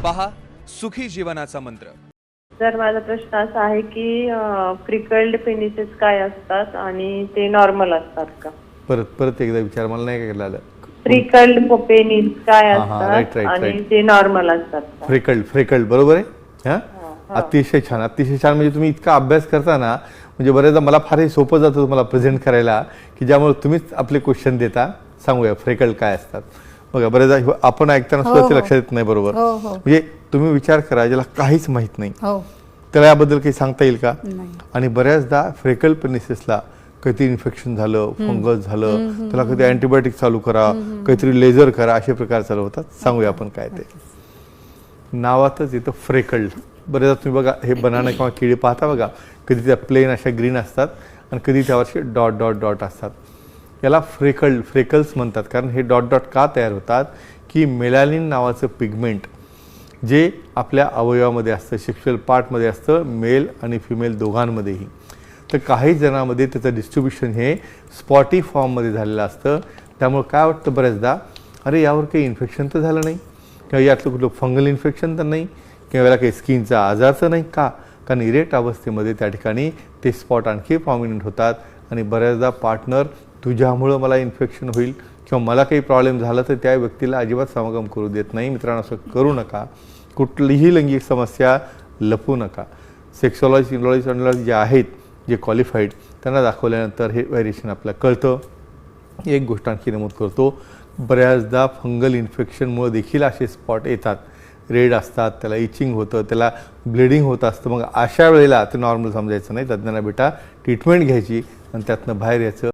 पहा सुखी जीवनाचा मंत्र। तर माझा प्रश्न असा आहे की फ्रिकल्ड पेनिसेस काय असतात आणि ते नॉर्मल असतात का? परत एकदा विचार, मला नाही काय आलं. फ्रिकल्ड पेनिस काय असतात राईट. आणि ते नॉर्मल असतात का? फ्रिकल्ड बरोबर आहे. अतिशय छान म्हणजे तुम्ही इतका अभ्यास करता ना, म्हणजे बरेचदा मला फारही सोपं जातं तुम्हाला प्रेझेंट करायला, की ज्यामुळे तुम्हीच आपले क्वेश्चन देता. सांगूया फ्रिकल्ड काय असतात. बघा, बरेचदा आपण ऐकताना सुद्धा ते लक्षात येत नाही. बरोबर, म्हणजे तुम्ही विचार करा, ज्याला काहीच माहित नाही त्याला याबद्दल काही सांगता येईल का? आणि बऱ्याचदा फ्रिकल्ड पेनिसेसला काहीतरी इन्फेक्शन झालं, फंगस झालं, त्याला कधी अँटीबायोटिक चालू करा, काहीतरी लेझर करा, असे प्रकार चालू होतात. सांगूया आपण काय ते. नावातच येतं फ्रेकल्ड. बरेचदा तुम्ही बघा, हे बनाना किंवा केळी पाहता बघा, कधी त्या प्लेन अशा ग्रीन असतात आणि कधी त्यावरचे डॉट डॉट डॉट असतात. याला फ्रेकल्स म्हणतात. कारण हे डॉट डॉट का तयार होतात की मेलॅनिन नावाचं पिगमेंट जे आपल्या अवयवामध्ये असतं, सेक्शुअल पार्टमध्ये असतं, मेल आणि फिमेल दोघांमध्येही. तर काही जणांमध्ये त्याचं डिस्ट्रीब्युशन हे स्पॉटी फॉर्ममध्ये झालेलं असतं. त्यामुळे काय वाटतं बऱ्याचदा, अरे यावर काही इन्फेक्शन तर झालं नाही, किंवा यातलं कुठलं फंगल इन्फेक्शन तर नाही, किंवा याला काही स्किनचा आजार तर नाही का? कारण इरेट अवस्थेमध्ये त्या ठिकाणी ते स्पॉट आणखी प्रॉमिनंट होतात. आणि बऱ्याचदा पार्टनर, तुझ्यामुळं मला इन्फेक्शन होईल किंवा मला काही प्रॉब्लेम झाला तर त्या व्यक्तीला अजिबात समागम करू देत नाही. मित्रांनो, असं करू नका. कुठलीही लैंगिक समस्या लपवू नका. सेक्सॉलॉजी, इंडॉलॉजी जे आहेत, जे क्वालिफाईड, त्यांना दाखवल्यानंतर हे व्हेरिएशन आपल्याला कळतं. एक गोष्ट आणखी नमूद करतो, बऱ्याचदा फंगल इन्फेक्शनमुळे देखील असे स्पॉट येतात, रेड असतात, त्याला इचिंग होतं, त्याला ब्लिडिंग होत असतं. मग अशा वेळेला ते नॉर्मल समजायचं नाही, तज्ज्ञांना भेटा, ट्रीटमेंट घ्यायची आणि त्यातनं बाहेर यायचं.